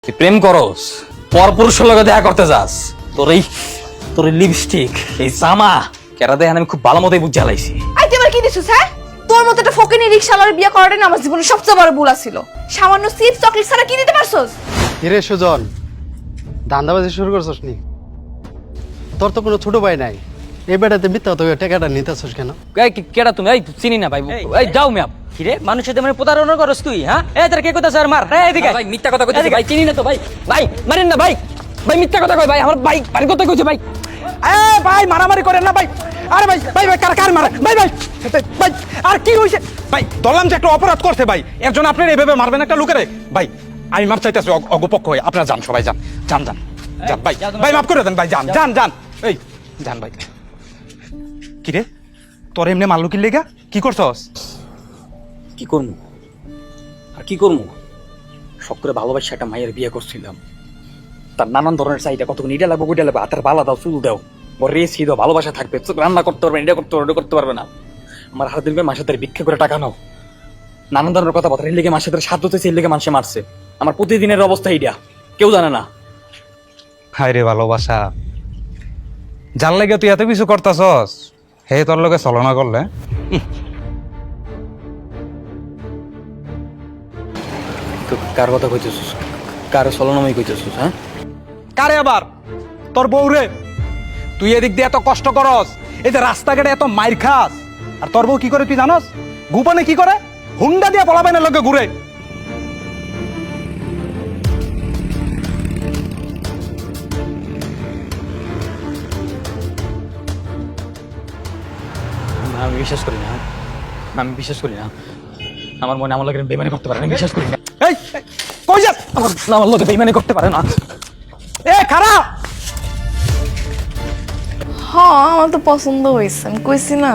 তুই প্রেম করস, পরপুরুষের লগে দেখা করতে যাস, তোর এই লিপস্টিক, এই জামা কেরা দেখেন আমি খুব ভালো মতোই বুঝে হালাইছি। আই তুই আমার কি দিছিস হ্যাঁ? তোর মতো একটা ফকিনি রিকশাওয়ালার বিয়ে করাটা না আমার জীবনের সবচেয়ে বড় ভুল ছিল। সামান্য চিপস চকলেট ছাড়া কি দিতে পারছস? হিরে সুজন, ধান্দাবাজি শুরু করছস নি? তোর তো কোনো ছোট ভাই নাই, এই বেটাতে মিথ্যা তো টাকাটা নিতেছস কেন? এই কেডা তুমি? এই চিনি না ভাই, এই যাও মিয়া। কিরে মানুষের সাথে মানে প্রতারণা করস তুই? হ্যাঁ তোর কে কথা স্যার মার এদিকে ভাই মিথ্যা কথা কইতেছে ভাই, চিনি না তো ভাই। ভাই মারেন না ভাই, ভাই মিথ্যা কথা কই ভাই, আমার ভাই বাড়ি কথা কইছে ভাই। এ ভাই মারামারি করেন না ভাই। আরে ভাই ভাই ভাই কার মারে ভাই ভাই ভাই আর কি হইছে ভাই? ধরলাম যে একটা অপরাধ করছে ভাই, এর জন্য আপনি এইভাবে মারবেন একটা লোকেরে? ভাই আমি মাপ চাইতেছি অগপক্ষ হয়ে, আপনারা যান, সবাই যান যান যান যান ভাই, ভাই মাফ করে দেন ভাই, যান যান যান এই যান ভাই। কি রে তোর এমনি মারলো কি লেগা? কি করছস? কি করবো আর কি করবো, সব করে ভালোবাসা একটা মায়ের বিয়ে করছিলাম। তার নানান ধরনের চাহিদা, কতক্ষণ এটা লাগবে ওইটা লাগবে, হাতের বালা দাও, চুল দাও, রেসি দাও, ভালোবাসা থাকবে, রান্না করতে পারবে, এটা করতে পারবে, ওটা করতে পারবে না। আমার হাতে দিন মাসে তার ভিক্ষা করে টাকা নাও, নানান ধরনের কথা বলতে, এর লেগে মাসে তার সাধ্য হতেছে, এর লেগে মানুষে মারছে। আমার প্রতিদিনের অবস্থা এইটা, কেউ জানে না। হায় রে ভালোবাসা, যার লাগে তুই এত কিছু করতাছস, হে তোর লগে চলনা করলে? কার কথা কইতেছিস? কার ছলনাময় কইতেছিস? হ্যাঁ, কারে আবার? তোর বউ রে। তুই এদিক দিয়ে এত কষ্ট করস, এই যে রাস্তাঘাটে এত মাইর খাস, আর তোর বউ কি করে তুই জানস? গোপনে কি করে? হুন্ডা দিয়ে পলাবাইনের লগে ঘুরে। আমি বিশ্বাস করি না, আমি বিশ্বাস করি না। আমার মনে আমার লোকের বেমানি করতে পারে না, বিশ্বাস করি না। এই কই যাস? আমার লোকে বেমানি করতে পারে না। এ খারাপ। হ্যাঁ আমার তো পছন্দ হয়েছে, আমি কইছি না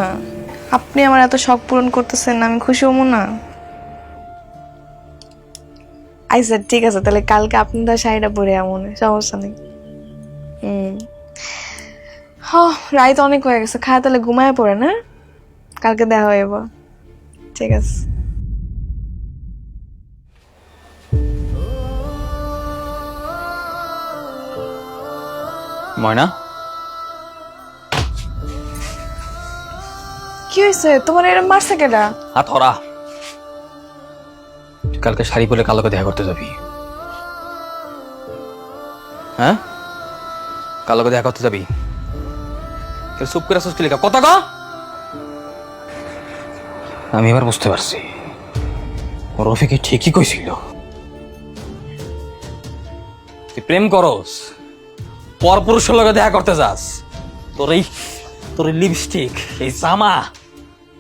আপনি আমার এত শখ পূরণ করতেছেন, আমি খুশি হবো না? আচ্ছা ঠিক আছে, তাহলে কালকে আপনি তো শাড়িটা পরে এমন সমস্যা নেই। হ্যাঁ রাত অনেক হয়ে গেছে, খায় তাহলে ঘুমায় পড়ে না, কালকে দেখা হইব। ঠিক আছে। ময়না, কি হয়েছে তোমার? এরম মারছে কেডা? হাত হরা। তুই কালকে শাড়ি পরে কালোকে দেখা করতে যাবি। হ্যাঁ, কালোকে দেখা করতে যাবি। চুপ করে আসছিস লেখা কথা কা। আমি এবার বুঝতে পারছি, ও রফিকে ঠিকই কইছিল। তুই প্রেম করস, পরপুরুষের লগে দেখা করতে যাস, তোর এই লিপস্টিক, এই জামা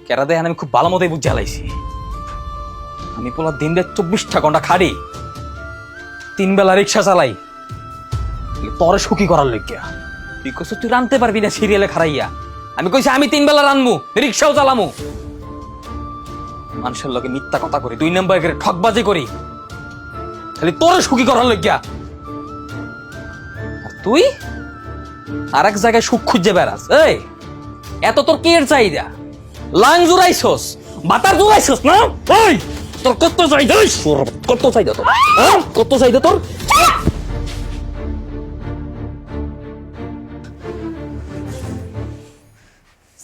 কেরা দেখেন আমি খুব ভালো মতোই বুঝে হালাইছি। আমি পোলা দিন রাত 24টা ঘন্টা খাড়ি, 3 বেলা রিক্সা চালাই, তোরে সুখী করার লইগা। তুই কইছ তুই রানতে পারবি না সিরিয়ালে খারাইয়া, আমি কইছি আমি 3 বেলা রানমু, রিক্সাও চালামু। মানুষের লগে মিথ্যা কথা করি, 2 নম্বর করে ঠকবাজি করি, খালি তোরে সুখী করার লইগা। আর তুই আর এক জায়গায় সুখ খুঁজে বেড়াস। এই এত তোর কি এর চাহিদা? লাং জুড়াইছস, বাতার জুড়াইছস না? এই তোর কত চাহিদা? কত চাহিদা তোর? হ্যাঁ কত চাহিদা তোর?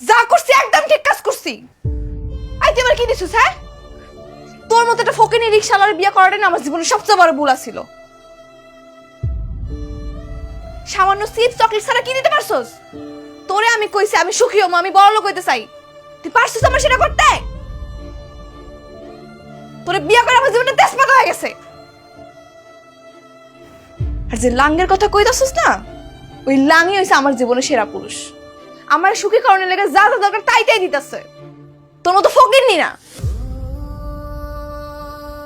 যা করছি একদম ঠিক কাজ করছি। আই তুই আমার কি দিছিস হ্যাঁ? তোর মতো একটা ফকিনি রিকশাওয়ালার বিয়ে করাটা না আমার জীবনের সবচেয়ে বড় ভুল ছিল। সামান্য চিপস চকলেট ছাড়া কি দিতে পারছস? তোরে আমি কইছি আমি সুখী হবো, আমি বড় লোক হইতে চাই, তুই পারছিস আমার সেটা করতে? তোরে বিয়ে করে আমার জীবনটা তেজপাতা হয়ে গেছে। আর যে লাঙ্গের কথা কইতাছস না, ওই লাঙ্গই হইছে আমার জীবনের সেরা পুরুষ। আমার সুখী কারণে লেগে যা যা দরকার তাই তাই দিতেছে, তোর মতো ফকিরনি না।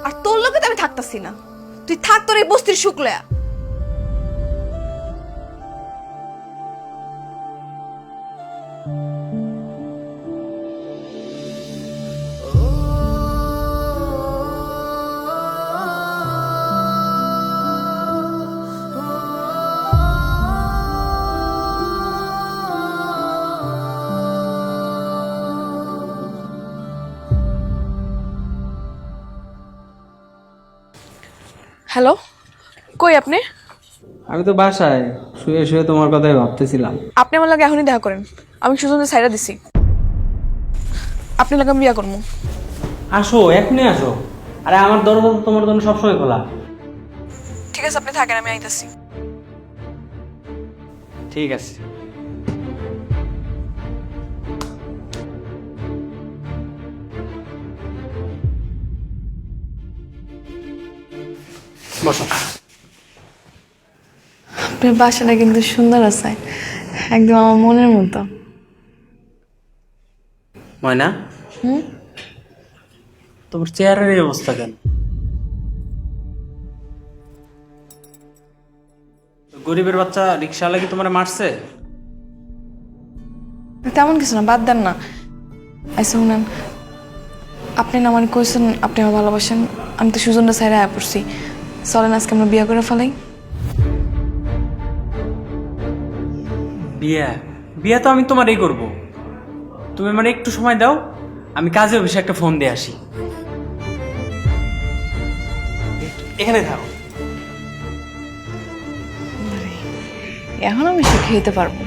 আর তোর লোকে তো আমি থাকতাছি না, তুই থাক তোর এই বস্তির সুখ লয়া। হ্যালো কই আপনি? আমি তো বাসায় শুয়ে শুয়ে তোমার কথাই ভাবতেছিলাম। আপনি আমার লাগে এখনই দেখা করেন। আমি সুজনের সাইডা দিছি। আপনি লাগে আমি বিয়া করবো। আসো, এখনই আসো। আরে আমার দরজা তো তোমার জন্য সবসময় খোলা। ঠিক আছে, আপনি থাকেন, আমি আইতাছি। ঠিক আছে। বসো। আপনার বাসাটা কিন্তু সুন্দর আছে, একদম আমার মনের মতো। ময়না, তোমার চেয়ারের এই অবস্থা কেন? গরিবের বাচ্চা রিক্সাওয়ালা কি তোমার মারছে? তেমন কিছু না, বাদ দেন না। আচ্ছা শুনেন, আপনি না মানে কইছেন আপনি আমার ভালোবাসেন, আমি তো সুজনটা সাইডে আয়া পড়ছি। চলেন আজকে আমরা বিয়ে করে ফেলাই। বিয়ে? বিয়ে তো আমি তোমারই করব। তুমি আমার একটু সময় দাও, আমি কাজে অফিসে একটা ফোন দিয়ে আসি। এখানে থাকো। এখন আমি সুখী হইতে পারবো।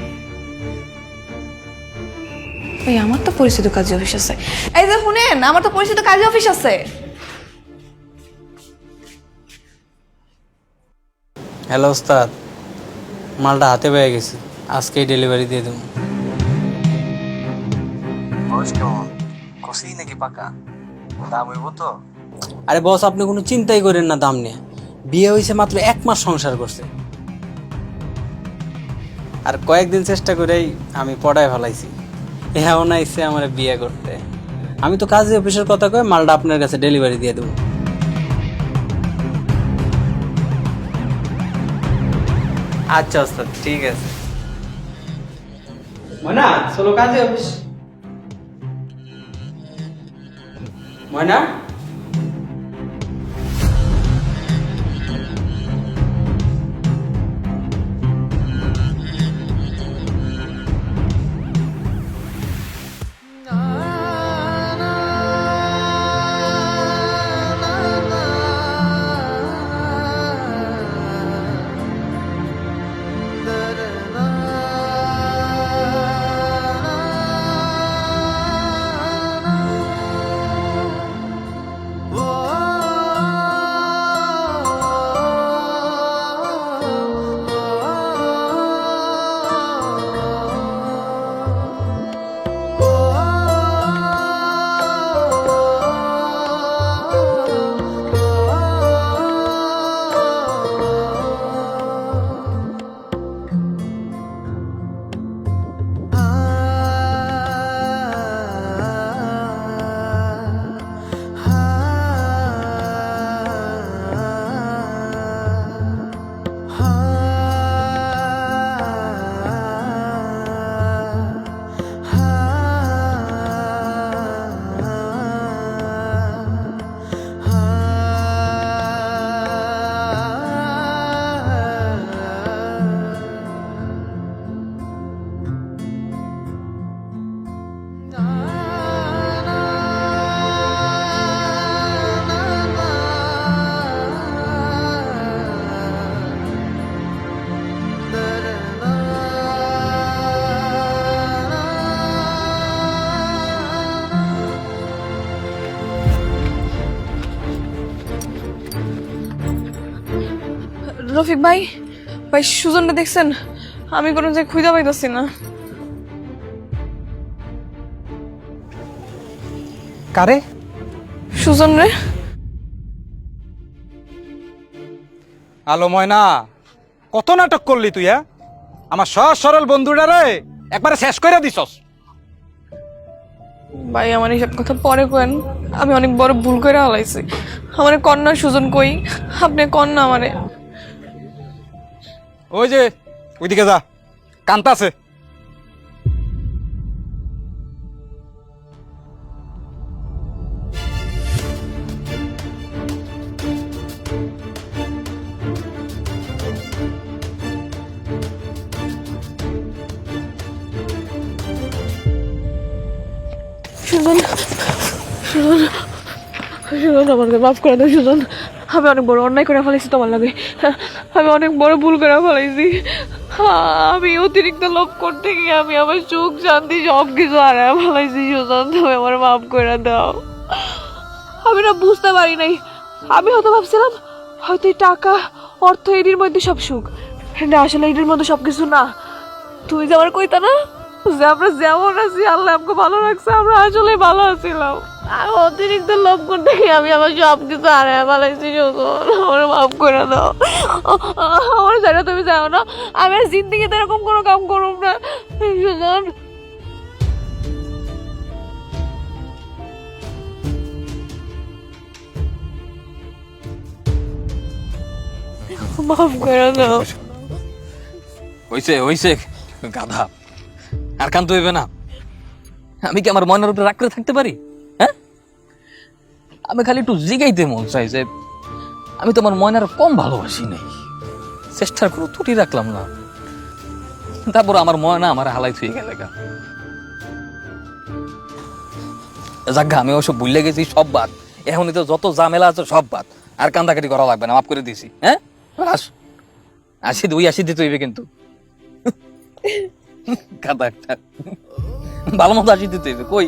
এই আমার তো পরিচিত কাজী অফিস আছে। এই যে শুনেন, আমার তো পরিচিত কাজী অফিস আছে। হ্যালো ওস্তাদ, মালটা হাতে পেয়ে গেছি, আজকেই ডেলিভারি দিয়ে দেবো। আরে বস, আপনি কোনো চিন্তাই করেন না দাম নিয়ে। বিয়ে হয়েছে মাত্র 1 মাস সংসার করছে, আর কয়েকদিন চেষ্টা করেই আমি পড়ায় ফেলাইছি। এমন আইসে আমার বিয়ে করতে। আমি তো কাজী অফিসের কথা কয়ে মালটা আপনার কাছে ডেলিভারি দিয়ে দেবো। আচ্ছা ওস্তাদ, ঠিক আছে। ময়না, চলো কাজে অফিস। ময়না, রফিক ভাই, ভাই সুজনটা দেখছেন? আমি কোনো জায়গায় খুঁজে পাইতেছি না। কারে? সুজন রে। আলো ময়না, কত নাটক করলি তুই? আমার সহজ সরল বন্ধুটা রে একবারে শেষ করে দিছস। ভাই আমার এইসব কথা পরে কেন, আমি অনেক বড় ভুল করে হালাইছি। আমার কন্যা সুজন কই, আপনি কন্যা আমারে। ওই যে ওইদিকে যা, কান্তা আছে। সুজন, সুজন, সুজন আমাকে মাফ করে দাও সুজন। আমি অনেক বড় অন্যায় করে ফেলাইছি তোমার লাগে, আমি অনেক বড় ভুল করে ফেলাইছি। আমি অতিরিক্ত লোভ করতে গিয়ে আমি আমার সুখ শান্তি সব কিছু হারায় ফেলাইছি। সুজন, তুমি আমার মাফ করে দাও। আমি না বুঝতে পারি নাই, আমি হয়তো ভাবছিলাম হয়তো এই টাকা অর্থ এটির মধ্যে সব সুখ, না আসলে এটির মধ্যে সব কিছু না। তুমি যে আমার কইতা না যে আমরা যেমন আছি আল্লাহ আমাকে ভালো রাখছে, আমরা আসলে ভালো আছিলাম। আর অতিরিক্ত লোভ করতে গিয়ে আমি আমার সব কিছু হারায় ফেলাইছি। সুজন, আমার মাফ করে দাও। আমার জায়গা তুমি যাও না, আমি আর জিন্দিগিতে এরকম কোনো কাম করব না। সুজন, মাফ করে দাও। হইছে হইছে গাধা, আর কান্ত হইবে না। আমি কি আমার মনের উপরে রাগ করে থাকতে পারি? হ্যাঁ, আমি খালি একটু জিগাইতে মন চাই যে আমি তোমার ময়নার কম ভালোবাসি নাই, চেষ্টার কোনো ত্রুটি রাখলাম না। তারপর আমার ময়না আমার হালাই থুয়ে গেলে গা। যাজ্ঞা, আমি ওসব ভুলে গেছি, সব বাদ। এখনই তো যত ঝামেলা আছে সব বাদ, আর কান্দাকাটি করা লাগবে না, মাফ করে দিছি। হ্যাঁ, আসি দুই আসি দিতে হইবে কিন্তু। কাদা একটা ভালো মতো আসি দিতে হইবে। কই